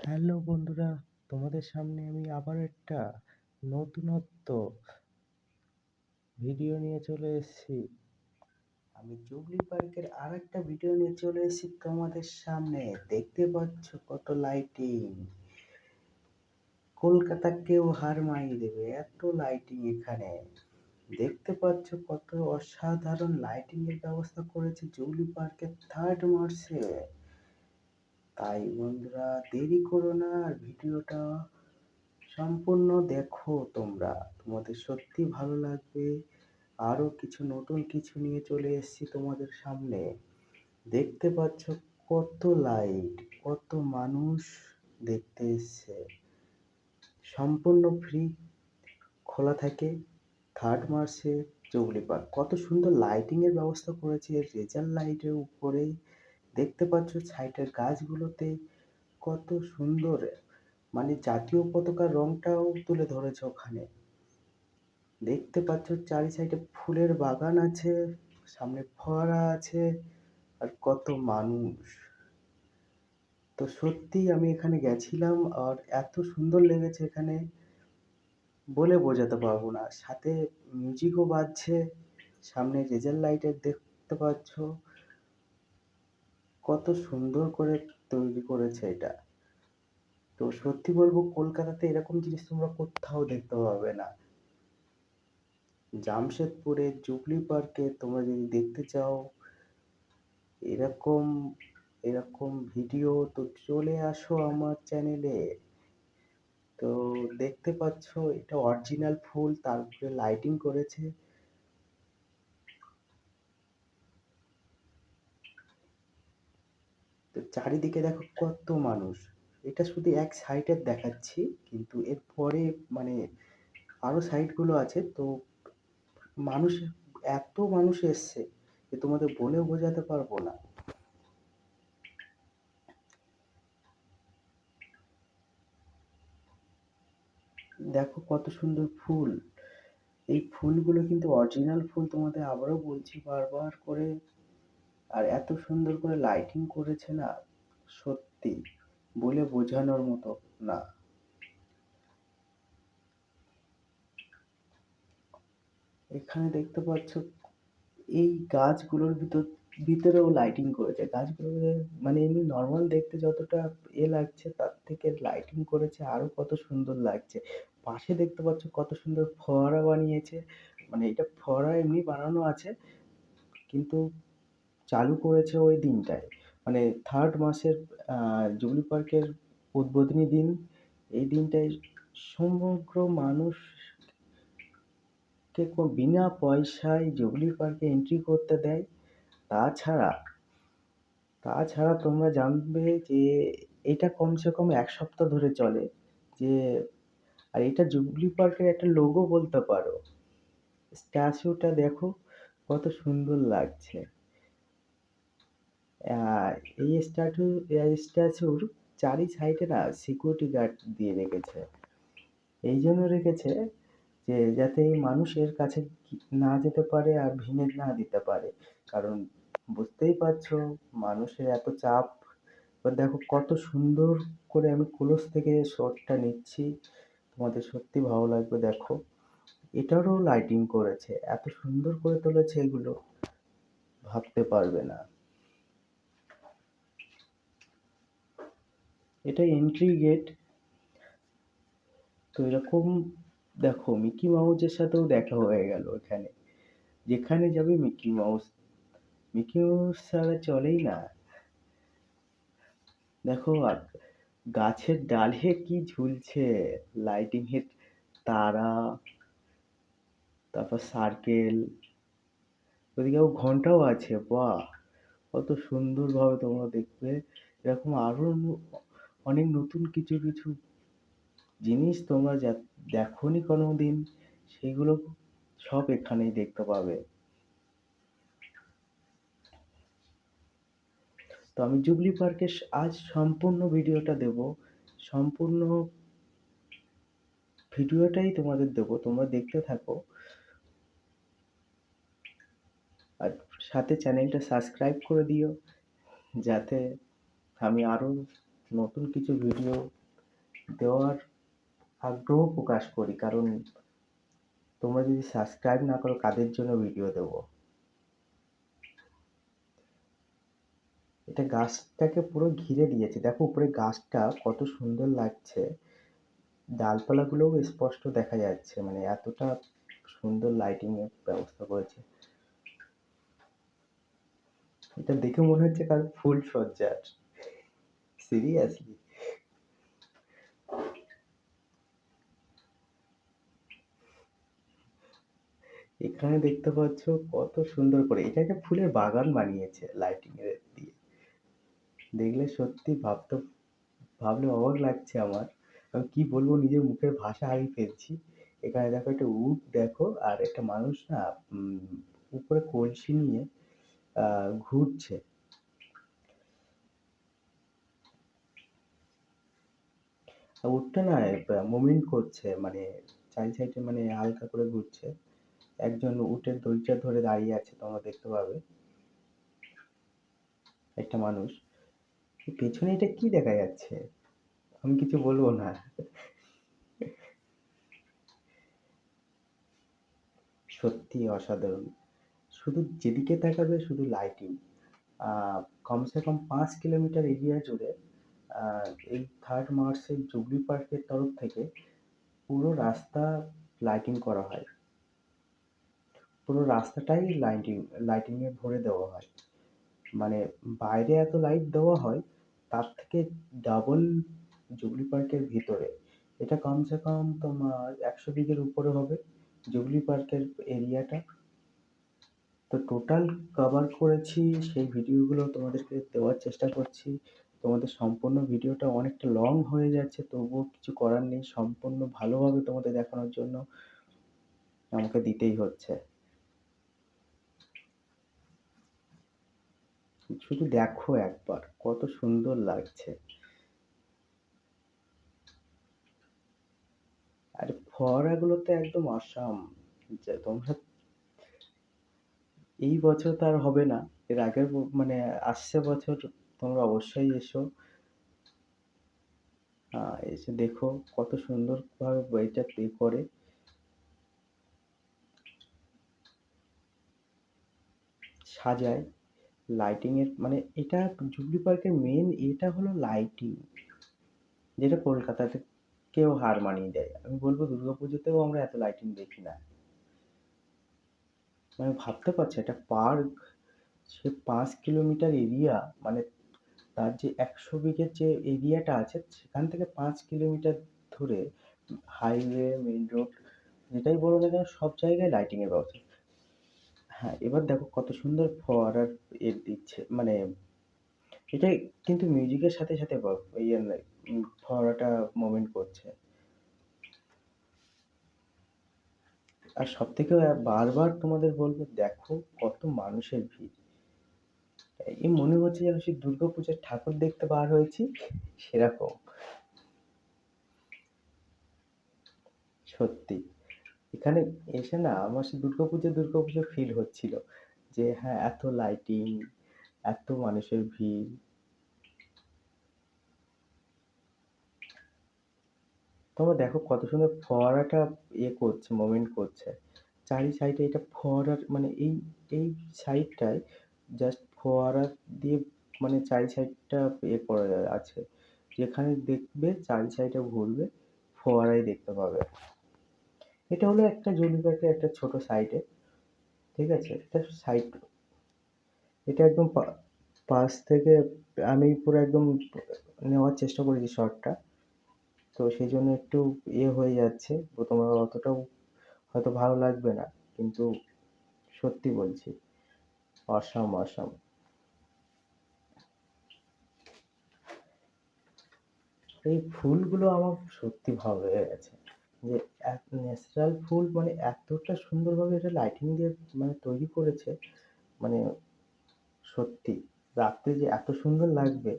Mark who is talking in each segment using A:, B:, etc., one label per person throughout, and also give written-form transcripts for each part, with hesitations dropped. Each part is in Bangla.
A: হ্যালো বন্ধুরা, তোমাদের সামনে আমি আবার একটা নতুনত্ব ভিডিও নিয়ে চলে এসেছি। আমি জুবলি পার্কের আর একটা ভিডিও নিয়ে চলে এসেছি তোমাদের সামনে। দেখতে পাচ্ছ কত লাইটিং, কলকাতাকেও হার মানিয়ে দেবে এত লাইটিং এখানে। দেখতে পাচ্ছ কত অসাধারণ লাইটিং এর ব্যবস্থা করেছে জুবলি পার্কের থার্ড মার্চে। তাই বন্ধুরা দেরি করো না, আর ভিডিওটা সম্পূর্ণ দেখো তোমরা, তোমাদের সত্যি ভালো লাগবে। আরো কিছু নতুন কিছু নিয়ে চলে এসেছি তোমাদের সামনে। দেখতে পাচ্ছ কত লাইট, কত মানুষ দেখতে এসছে। সম্পূর্ণ ফ্রি খোলা থাকে থার্ড মার্চে জুবলি পার্ক। কত সুন্দর লাইটিং এর ব্যবস্থা করেছে রেজার লাইটের উপরে। দেখতে পাচ্ছ সাইডের গাছগুলোতে কত সুন্দর, মানে জাতীয় পতাকার রংটাও তুলে ধরেছে ওখানে। দেখতে পাচ্ছ চারি সাইডে ফুলের বাগান আছে, সামনে ফোয়ারা আছে, আর কত মানুষ। তো সত্যি আমি এখানে গেছিলাম আর এত সুন্দর লেগেছে এখানে, বলে বোঝাতে পারবো না। সাথে মিউজিকও বাজছে, সামনে রেজার লাইটের দেখতে পাচ্ছ কত সুন্দর করে তৈরি করেছে এটা। তো সত্যি বলবো কলকাতাতে এরকম জিনিস তোমরা কোথাও দেখতে পাবে না। জামশেদপুরে জুবলি পার্কে তোমরা যদি দেখতে চাও এরকম এরকম ভিডিও, তো চলে আসো আমার চ্যানেলে। তো দেখতে পাচ্ছ এটা অরিজিনাল ফুল, তার উপরে লাইটিং করেছে। তো চারিদিকে দেখো কত মানুষ। এটা শুধু এক সাইডের দেখাচ্ছি, কিন্তু এর পরে মানে আরো সাইড গুলো আছে। তো মানুষ, এত মানুষ এসছে যে তোমাদের বলে বোঝাতে পারবো না। দেখো কত সুন্দর ফুল। এই ফুলগুলো কিন্তু অরিজিনাল ফুল, তোমাদের আবারও বলছি বারবার করে। আর এত সুন্দর করে লাইটিং করেছে না, সত্যি বলে বোঝানোর মতো না। এখানে দেখতে পাচ্ছ এই গাছগুলোর ভিতরেও লাইটিং করেছে। গাছগুলো মানে এমনি নর্মাল দেখতে যতটা লাগছে, তার থেকে লাইটিং করেছে আরো কত সুন্দর লাগছে। পাশে দেখতে পাচ্ছ কত সুন্দর ফোয়ারা বানিয়েছে। মানে এটা ফোয়ারা এমনি বানানো আছে, কিন্তু চালু করেছে ওই দিনটায়, মানে থার্ড মাসের জুবলি পার্কের উদ্বোধনী দিন। এই দিনটায় সমগ্র মানুষকে বিনা পয়সায় জুবলি পার্কে এন্ট্রি করতে দেয়। তাছাড়া তাছাড়া তোমরা জানবে যে এটা কমসে কম এক সপ্তাহ ধরে চলে। যে আর এটা জুবলি পার্কের একটা লোগো বলতে পারো। স্ট্যাচুটা দেখো কত সুন্দর লাগছে। আহ, এই স্ট্যাচুর চারি সাইডে না সিকিউরিটি গার্ড দিয়ে রেখেছে। এই জন্য রেখেছে যে যাতে এই মানুষের কাছে না যেতে পারে আর ভেঙে না দিতে পারে। কারণ বুঝতেই পারছো মানুষের এত চাপ। এবার দেখো কত সুন্দর করে আমি ক্লোজ থেকে শটটা নিচ্ছি, তোমাদের সত্যি ভালো লাগবে। দেখো এটারও লাইটিং করেছে, এত সুন্দর করে তুলেছে এগুলো ভাবতে পারবে না। এটা এন্ট্রি গেট। তো এরকম দেখো মিকি মাউসের সাথেও দেখা হয়ে গেল এখানে। যেখানে যাবে মিকি মাউস, মিকি মাউস ছাড়া চলেই না। দেখো আর গাছের ডালে কি ঝুলছে, লাইটিং এর তারা, তারপর সার্কেল, ওদিকেও ঘন্টাও আছে। বাহ, কত সুন্দর ভাবে তোমরা দেখবে। এরকম আরো অনেক নতুন কিছু কিছু জিনিস তোমরা দেখোনি কোনোদিন, সেগুলো সব এখানেই দেখতে পাবে। তো আমি জুবলি পার্কের আজ সম্পূর্ণ ভিডিওটা দেব, সম্পূর্ণ ভিডিওটাই তোমাদের দেব, তোমরা দেখতে থাকো। আর সাথে চ্যানেলটা সাবস্ক্রাইব করে দিও, যাতে আমি আরো নতুন কিছু ভিডিও দেওয়ার আগ্রহ প্রকাশ করি, কারণ তোমরা যদি সাবস্ক্রাইব না করো কাদের জন্য ভিডিও দেবো। এটা গাছটাকে পুরো ঘিরে দিয়েছে, দেখো উপরে গাছটা কত সুন্দর লাগছে, ডালপালাগুলোও স্পষ্ট দেখা যাচ্ছে, মানে এতটা সুন্দর লাইটিং এর ব্যবস্থা করেছে। এটা দেখে মনে হচ্ছে কারো ফুল সজ্জার, সিরিয়াসলি। এখানে দেখতে পাচ্ছ কত সুন্দর করে, এটা একটা ফুলের বাগান বানিয়েছে লাইটিং এর দিয়ে। দেখলে সত্যি ভাবলে অবাক লাগছে আমার। আমি কি বলবো, নিজের মুখের ভাষা হারিয়ে ফেলছি। এখানে দেখো একটা উট দেখো, আর একটা মানুষ না উপরে কলসি নিয়ে ঘুরছে। উটটা না মুভমেন্ট করছে, মানে চারি সাইডে মানে হালকা করে ঘুরছে। একজন উটের দড়িটা ধরে দাঁড়িয়ে আছে, তোমরা দেখতে পাবে একটা মানুষ। পেছনে এটা কি দেখা যাচ্ছে, আমি কিছু বলবো না। সত্যি অসাধারণ, শুধু যেদিকে তাকাবে শুধু লাইটিং। কমসে কম 5 কিলোমিটার এরিয়া জুড়ে এই 3rd মার্চে জুবলি পার্কের তরফ থেকে পুরো রাস্তা লাইটিং করা হয়, পুরো রাস্তাটাই লাইটিংয়ে ভরে দেওয়া হয়। মানে বাইরে এত লাইট দেওয়া হয়, তার থেকে ডাবল জুবলি পার্কের ভিতরে। এটা কমসে কম তোমার 100 বিঘের উপরে হবে জুবলি পার্কের এরিয়াটা। তো টোটাল কভার করেছি, সেই ভিডিওগুলো তোমাদেরকে দেওয়ার চেষ্টা করছি। তোমাদের সম্পূর্ণ ভিডিওটা অনেকটা লং হয়ে যাচ্ছে, তবুও কিছু করার নেই, সম্পূর্ণ ভালোভাবে তোমাদের দেখানোর জন্য আমাকে দিতেই হচ্ছে। শুধু দেখো একবার কত সুন্দর লাগছে। আর ফোয়ারাগুলো তো একদম অসাম, যে তোমরা এই বছর তো আর হবে না, এর আগের মানে আসছে বছর তোমরা অবশ্যই এসো। এসে দেখো কত সুন্দর ভাবে বইটা প্লে করে সাজায় লাইটিং এর। মানে এটা জুবলি পার্কের মেন এটা হলো লাইটিং, যেটা কলকাতাতে কেউ হার মানিয়ে দেয়। আমি বলবো দুর্গাপুজোতেও আমরা এত লাইটিং দেখি না। মানে ভাবতে পারছো একটা পার্ক, সে 5 কিলোমিটার এরিয়া, মানে তার যে 100 বিঘের যে এরিয়াটা আছে সেখান থেকে 5 কিলোমিটার ধরে হাইওয়ে, মেন রোড, যেটাই বলো না কেন সব জায়গায় লাইটিং এর ব্যবস্থা। হ্যাঁ, এবার দেখো কত সুন্দর ফোয়ারার দিচ্ছে, মানে এটা কিন্তু মিউজিকের সাথে সাথে ইয়ে ফোয়ারাটা মুভমেন্ট করছে। আর সব থেকে বারবার তোমাদের বলবো, দেখো কত মানুষের ভিড়। এই মনে হচ্ছে যেন সেই দুর্গাপূজার ঠাকুর দেখতে বার হয়েছি সেরকম। সত্যি এখানে এসে না আমার সেই দুর্গাপুজো ফিল হচ্ছিল, যে হ্যাঁ এত লাইটিং, এত মানুষের ভিড়। তোমরা দেখো কত সুন্দর ফোয়ারাটা করছে, মুভমেন্ট করছে চারি সাইডে। এটা ফোয়ারার মানে এই সাইডটায় জাস্ট ফোয়ারা দিয়ে, মানে চারি সাইডটা করা আছে, যেখানে দেখবে চারি সাইডে ঘুরবে ফোয়ারাই দেখতে পাবে। এটা হলো একটা জুবলি একটা ছোট সাইডে, ঠিক আছে, এটা সাইড। এটা একদম পাশ থেকে আমি পুরো একদম নেওয়ার চেষ্টা করেছি শর্টটা, তো সেই জন্য একটু হয়ে যাচ্ছে, তো তোমার অতটাও হয়তো ভালো লাগবে না, কিন্তু সত্যি বলছি অসাম অসাম। এই ফুলগুলো আমার সত্যি ভালো লেগে গেছে, যে ন্যাচারাল ফুল, মানে এতটা সুন্দরভাবে এটা লাইটিং দিয়ে মানে তৈরি করেছে, মানে সত্যি রাত্রে যে এত সুন্দর লাগবে,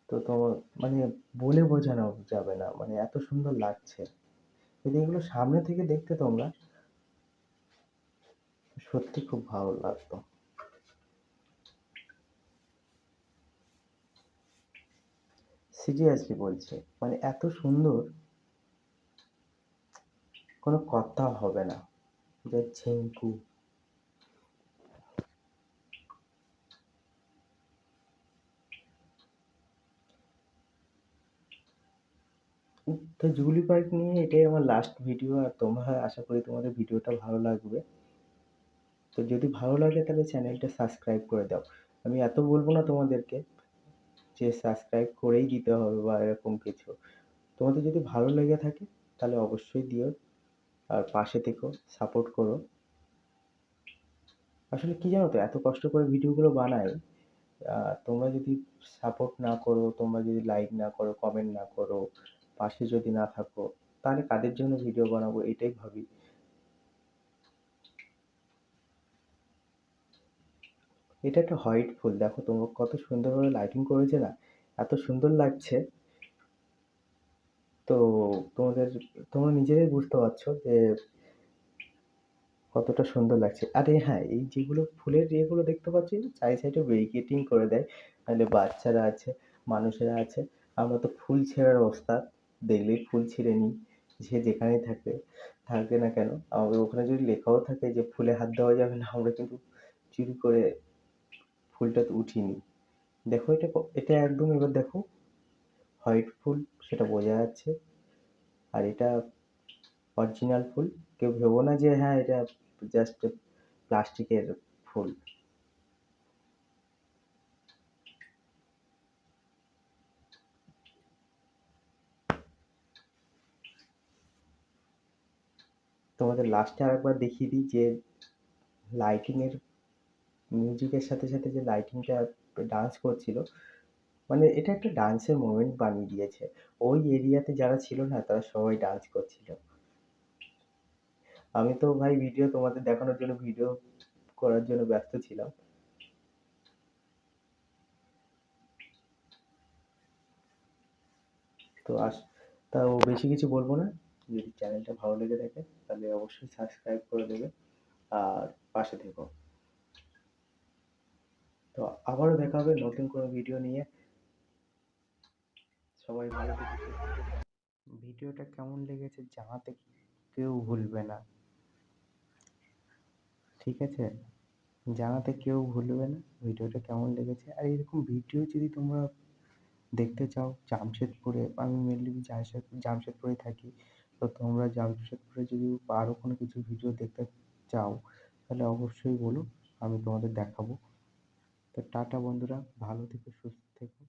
A: তো তোমার মানে বলে বোঝানো যাবে না, মানে এত সুন্দর লাগছে। যদি এগুলো সামনে থেকে দেখতে তোমরা, সত্যি খুব ভালো লাগতো। সিরিয়াসলি বলছি, মানে এত সুন্দর কোনো কথা হবে না। যে ঝিঙ্কু, তো জুবলি পার্ক নিয়ে এটাই আমার লাস্ট ভিডিও। আর তোমরা, আশা করি তোমাদের ভিডিওটা ভালো লাগবে। তো যদি ভালো লাগে তাহলে চ্যানেলটা সাবস্ক্রাইব করে দাও। আমি এত বলবো না তোমাদেরকে যে সাবস্ক্রাইব করেই দিতে হবে বা এরকম কিছু। তোমাদের যদি ভালো লেগে থাকে তাহলে অবশ্যই দিও, আর পাশে থেকো, সাপোর্ট করো। আসলে কি জানো তো, এত কষ্ট করে ভিডিওগুলো বানাই, তোমরা যদি সাপোর্ট না করো, তোমরা যদি লাইক না করো, কমেন্ট না করো, পাশে যদি না থাকো, তাহলে কাদের জন্য ভিডিও বানাবো এটাই ভাবি। এটা একটা হোয়াইট ফুল, দেখো তোমরা কত সুন্দরভাবে লাইটিং করেছে না, এত সুন্দর লাগছে। তো তোমাদের, তোমরা নিজেরাই বুঝতে পারছো যে কতটা সুন্দর লাগছে। আরে হ্যাঁ, এই যেগুলো ফুলের ইয়েগুলো দেখতে পাচ্ছি সাইড সাইডে ব্যারিকেডিং করে দেয়, নাহলে বাচ্চারা আছে, মানুষেরা আছে, আমরা তো ফুল ছেঁড়ার ওস্তাদ, দেখলেই ফুল ছিঁড়ে নিই। যে যেখানেই থাকে, থাকবে না কেন, আমাদের ওখানে যদি লেখাও থাকে যে ফুলে হাত দেওয়া যাবে না, আমরা কিন্তু চুরি করে ফুলটা তো উঠিয়ে নিই। দেখো এটা এটা একদম, এবার দেখো হোয়াইট ফুল, সেটা বোঝা যাচ্ছে। আর এটা অরিজিনাল ফুল। কেউ ভেবো না যে হ্যাঁ এটা জাস্ট প্লাস্টিকের ফুল। তোমাদের লাস্টে আরেকবার দেখিয়ে দিই যে লাইটিং এর, মিউজিকের সাথে সাথে যে লাইটিংটা ডান্স করছিল, মানে এটা একটা ডান্সের মোমেন্ট বানিয়ে দিয়েছে। ওই এরিয়াতে যারা ছিল না তারা সবাই ডান্স করছিল। আমি তো ভাই ভিডিও তোমাদের দেখানোর জন্য, ভিডিও করার জন্য ব্যস্ত ছিলাম। তো তাও বেশি কিছু বলবো না। যদি চ্যানেলটা ভালো লেগে থাকে তাহলে অবশ্যই সাবস্ক্রাইব করে দেবে, আর পাশে থেকো। তো আবারও দেখা হবে নতুন কোনো ভিডিও নিয়ে। সবাই ভালো থেকো, সুস্থ থেকো। ভিডিওটা কেমন লেগেছে জানাতে কেউ ভুলবে না, ঠিক আছে? জানাতে কেউ ভুলবে না ভিডিওটা কেমন লেগেছে। আর এরকম ভিডিও যদি তোমরা দেখতে চাও জামশেদপুরে, আমি মেনলি জামশেদপুরে থাকি। তো তোমরা জামশেদপুরে যদি আরও কোনো কিছু ভিডিও দেখতে চাও তাহলে অবশ্যই বলো, আমি তোমাদের দেখাবো। তো টাটা বন্ধুরা, ভালো থেকো, সুস্থ থেকো।